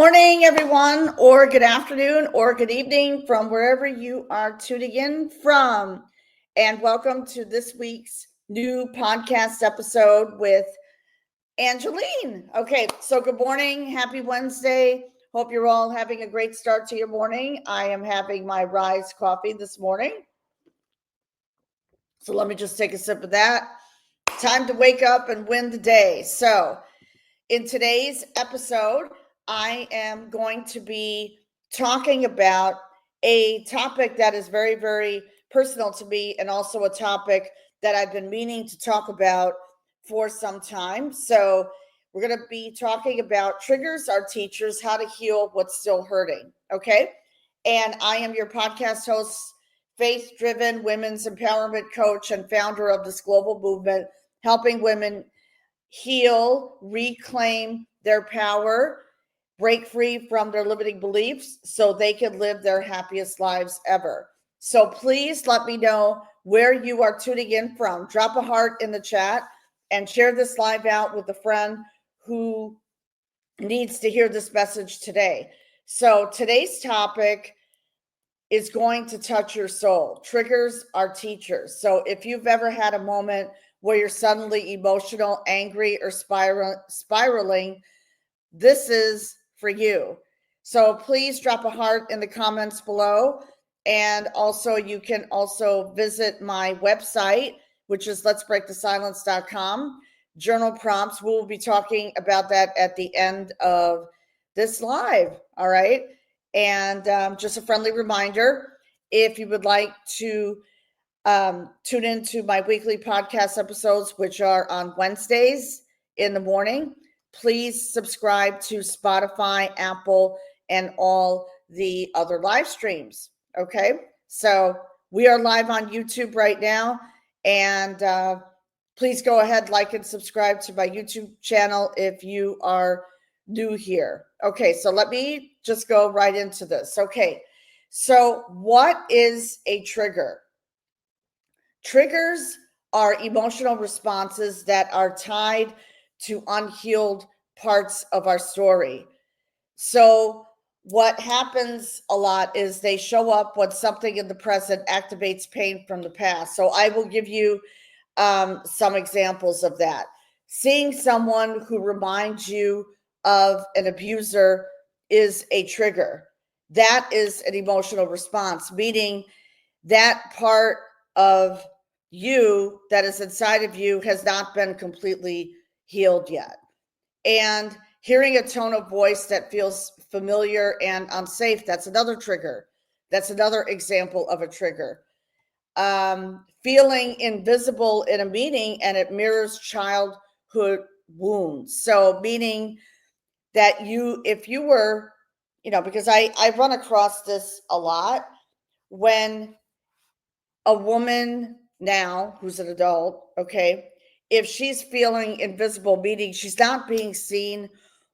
morning, everyone, or good afternoon, or good evening from wherever you are tuning in from. And welcome to this week's new podcast episode with Angeline. Okay, so good morning. Happy Wednesday. Hope you're all having a great start to your morning. I am having my Rise coffee this morning. So let me just take a sip of that. Time to wake up and win the day. So in today's episode, I am going to be talking about a topic that is very, very personal to me, and also a topic that I've been meaning to talk about for some time. So we're going to be talking about triggers are teachers, how to heal what's still hurting. Okay. And I am your podcast host, faith-driven women's empowerment coach and founder of this global movement, helping women heal, reclaim their power, break free from their limiting beliefs so they can live their happiest lives ever. So please let me know where you are tuning in from. Drop a heart in the chat and share this live out with a friend who needs to hear this message today. So today's topic is going to touch your soul. Triggers are teachers. So if you've ever had a moment where you're suddenly emotional, angry, or spiraling, this is for you. So please drop a heart in the comments below. And also you can also visit my website, which is letsbreakthesilence.com. Journal prompts. We will be talking about that at the end of this live. All right. And just a friendly reminder, if you would like to tune into my weekly podcast episodes, which are on Wednesdays in the morning, please subscribe to Spotify, Apple, and all the other live streams. Okay. So we are live on YouTube right now. And please go ahead, like and subscribe to my YouTube channel if you are new here. Okay. So let me just go right into this. Okay. So what is a trigger? Triggers are emotional responses that are tied to unhealed parts of our story. So what happens a lot is they show up when something in the present activates pain from the past. So I will give you some examples of that. Seeing someone who reminds you of an abuser is a trigger. That is an emotional response, meaning that part of you that is inside of you has not been completely healed yet. And hearing a tone of voice that feels familiar and unsafe, that's another trigger. That's another example of a trigger. Feeling invisible in a meeting and it mirrors childhood wounds. So meaning that if you were, because I run across this a lot when a woman now who's an adult, okay, if she's feeling invisible, meaning she's not being seen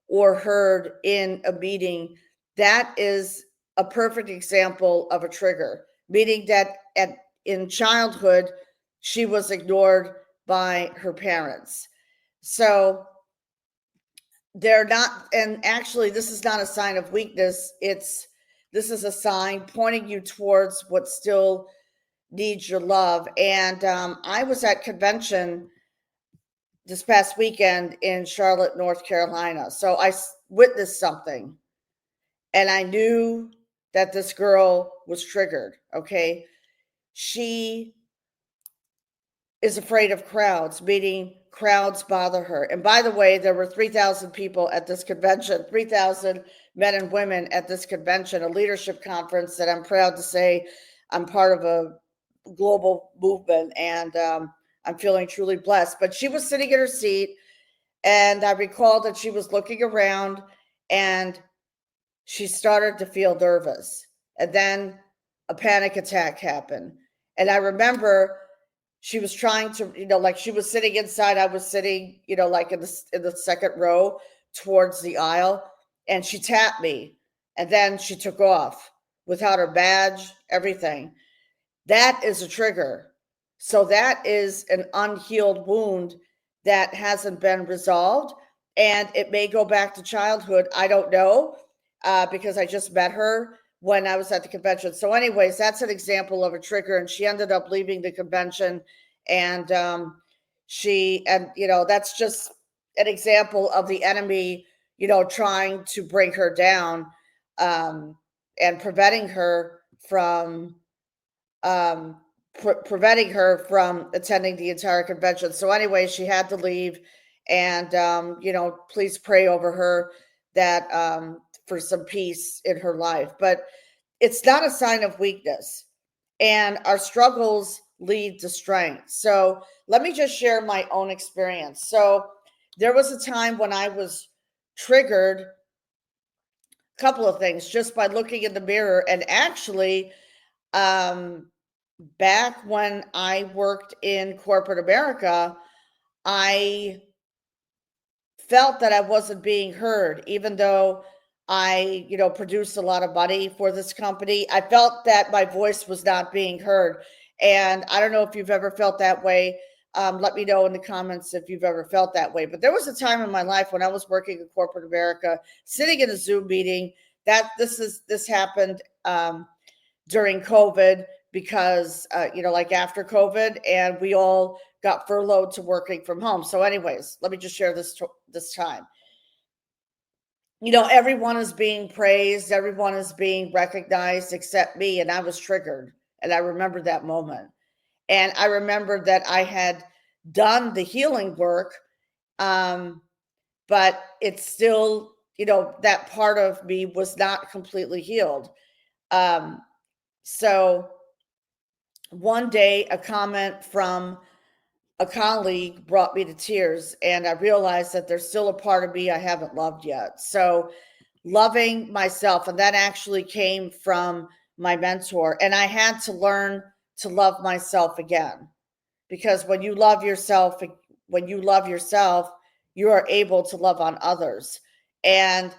or heard in a meeting, that is a perfect example of a trigger, meaning that in childhood, she was ignored by her parents. So they're not, and actually, this is not a sign of weakness. This is a sign pointing you towards what still needs your love. And I was at convention this past weekend in Charlotte, North Carolina. So I witnessed something and I knew that this girl was triggered. Okay. She is afraid of crowds, meaning crowds bother her. And by the way, there were 3,000 people at this convention, 3,000 men and women at this convention, a leadership conference that I'm proud to say I'm part of a global movement, and I'm feeling truly blessed. But she was sitting in her seat, and I recall that she was looking around and she started to feel nervous. And then a panic attack happened. And I remember she was trying to, like she was sitting inside. I was sitting, like in the second row towards the aisle, and she tapped me, and then she took off without her badge, everything. That is a trigger. So that is an unhealed wound that hasn't been resolved, and it may go back to childhood. I don't know. because I just met her when I was at the convention. So anyways, that's an example of a trigger, and she ended up leaving the convention, and that's just an example of the enemy, trying to bring her down, and preventing her from attending the entire convention. So anyway, she had to leave, and please pray over her that for some peace in her life. But it's not a sign of weakness, and our struggles lead to strength. So let me just share my own experience. So there was a time when I was triggered, a couple of things, just by looking in the mirror. And actually, back when I worked in corporate America, I felt that I wasn't being heard, even though I, produced a lot of money for this company. I felt that my voice was not being heard. And I don't know if you've ever felt that way. Let me know in the comments if you've ever felt that way. But there was a time in my life when I was working in corporate America, sitting in a Zoom meeting, that this happened during COVID, because like after COVID, and we all got furloughed to working from home. So anyways, let me just share this time. Everyone is being praised, everyone is being recognized except me, and I was triggered. And I remember that moment. And I remembered that I had done the healing work, but it's still, that part of me was not completely healed. So one day, a comment from a colleague brought me to tears, and I realized that there's still a part of me I haven't loved yet. So loving myself, and that actually came from my mentor, and I had to learn to love myself again, because when you love yourself, you are able to love on others. And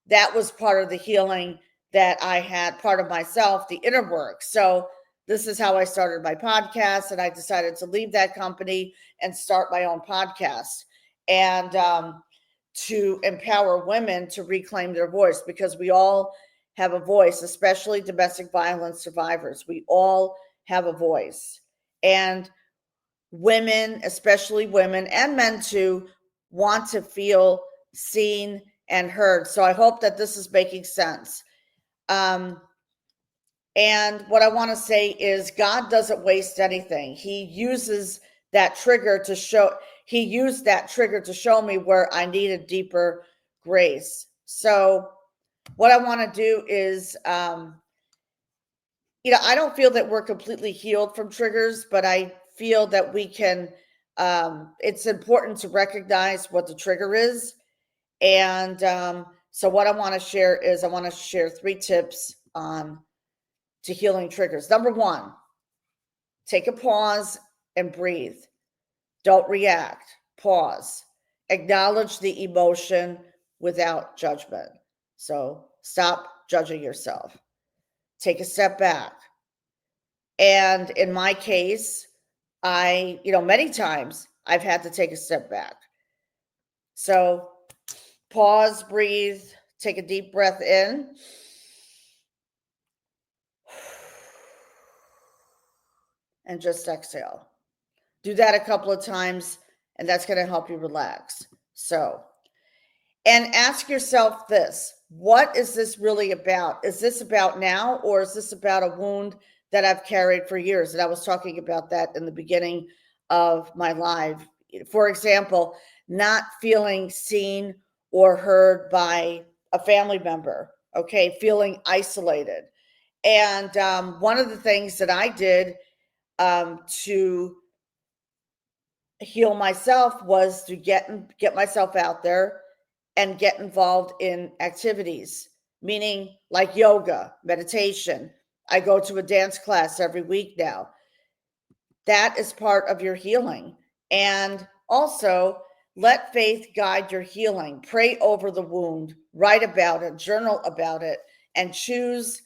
that was part of the healing that I had, part of myself, the inner work. So this is how I started my podcast, and I decided to leave that company and start my own podcast, and to empower women to reclaim their voice, because we all have a voice, especially domestic violence survivors. We all have a voice, and women, especially women and men too, want to feel seen and heard. So I hope that this is making sense. And what I want to say is, God doesn't waste anything. He uses that trigger to show, he used that trigger to show me where I needed deeper grace. So what I want to do is, I don't feel that we're completely healed from triggers, but I feel that we can, it's important to recognize what the trigger is. And so what I want to share is, I want to share 3 tips to healing triggers. Number 1, take a pause and breathe. Don't react. Pause. Acknowledge the emotion without judgment. So stop judging yourself. Take a step back. And in my case, many times I've had to take a step back. So pause, breathe, take a deep breath in. And just exhale. Do that a couple of times, and that's going to help you relax. So, and ask yourself this: what is this really about? Is this about now, or is this about a wound that I've carried for years? And I was talking about that in the beginning of my live. For example, not feeling seen or heard by a family member, okay, feeling isolated. And one of the things that I did to heal myself was to get myself out there and get involved in activities, meaning like yoga, meditation. I go to a dance class every week now. That is part of your healing. And also, let faith guide your healing. Pray over the wound, write about it, journal about it, and choose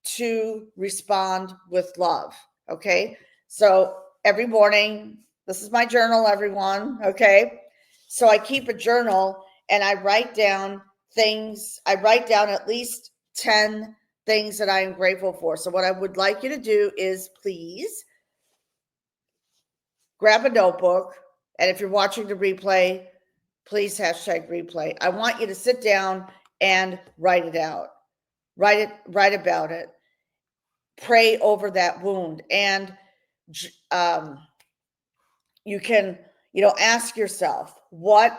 to respond with love. Okay. So every morning, this is my journal, everyone. Okay. So I keep a journal, and I write down things. I write down at least 10 things that I am grateful for. So what I would like you to do is please grab a notebook. And if you're watching the replay, please hashtag replay. I want you to sit down and write it out. Write about it. Pray over that wound. And you can, ask yourself, what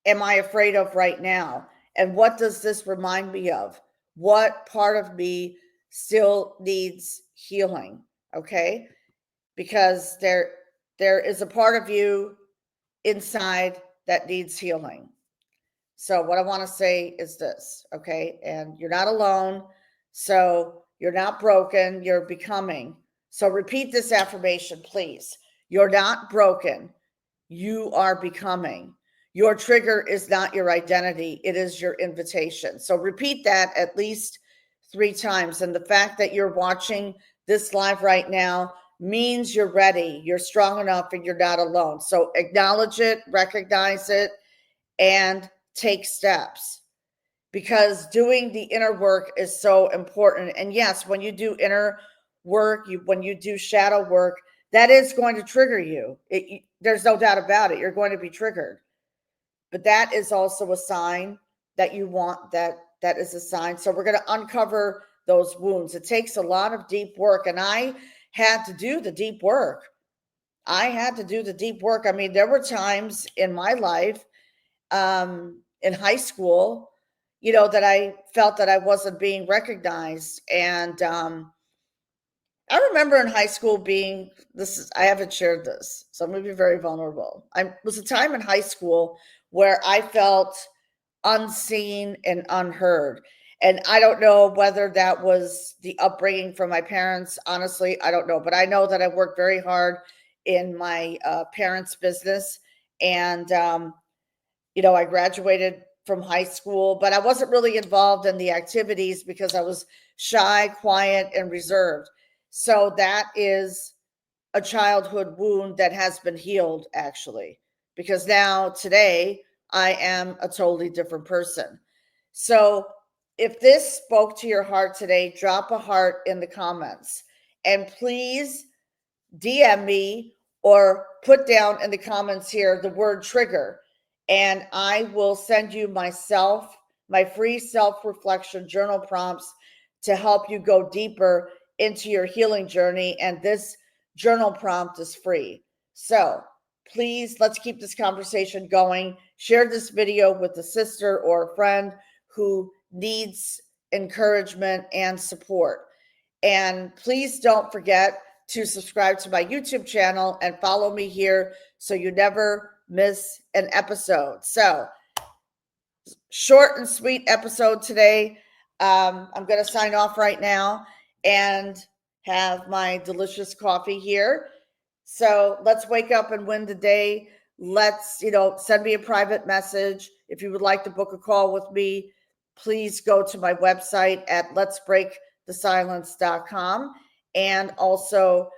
am I afraid of right now? And what does this remind me of? What part of me still needs healing? Okay. Because there is a part of you inside that needs healing. So what I want to say is this, okay? And you're not alone. So you're not broken, you're becoming. So repeat this affirmation, please. You're not broken. You are becoming. Your trigger is not your identity. It is your invitation. So repeat that at least 3 times. And the fact that you're watching this live right now means you're ready. You're strong enough and you're not alone. So acknowledge it, recognize it, and take steps, because doing the inner work is so important. And yes, when you do inner work, when you do shadow work, that is going to trigger you. There's no doubt about it. You're going to be triggered. But that is also a sign that you want that. That is a sign. So we're going to uncover those wounds. It takes a lot of deep work. And I had to do the deep work. I mean, there were times in my life, in high school, that I felt that I wasn't being recognized. And I remember in high school I haven't shared this, so I'm going to be very vulnerable. I was a time in high school where I felt unseen and unheard. And I don't know whether that was the upbringing from my parents. Honestly, I don't know. But I know that I worked very hard in my parents' business. And, I graduated from high school, but I wasn't really involved in the activities because I was shy, quiet, and reserved. So that is a childhood wound that has been healed, actually, because now today I am a totally different person. So if this spoke to your heart today, drop a heart in the comments, and please DM me or put down in the comments here the word trigger, and I will send you my free self-reflection journal prompts to help you go deeper into your healing journey. And this journal prompt is free. So please, let's keep this conversation going. Share this video with a sister or a friend who needs encouragement and support. And please don't forget to subscribe to my YouTube channel and follow me here so you never miss an episode. So, short and sweet episode today. I'm going to sign off right now and have my delicious coffee here. So let's wake up and win the day. Let's, send me a private message. If you would like to book a call with me, please go to my website at letsbreakthesilence.com, and also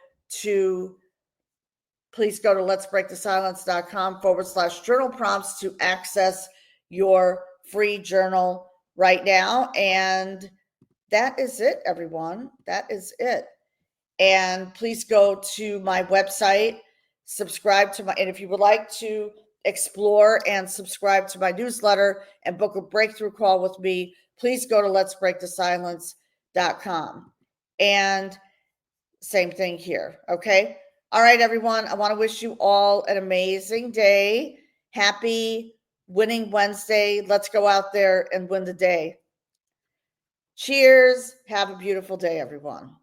please go to letsbreakthesilence.com/journal prompts to access your free journal right now. And that is it, everyone. That is it. And please go to my website, subscribe to and if you would like to explore and subscribe to my newsletter and book a breakthrough call with me, please go to letsbreakthesilence.com. And same thing here. Okay. All right, everyone. I want to wish you all an amazing day. Happy Winning Wednesday. Let's go out there and win the day. Cheers. Have a beautiful day, everyone.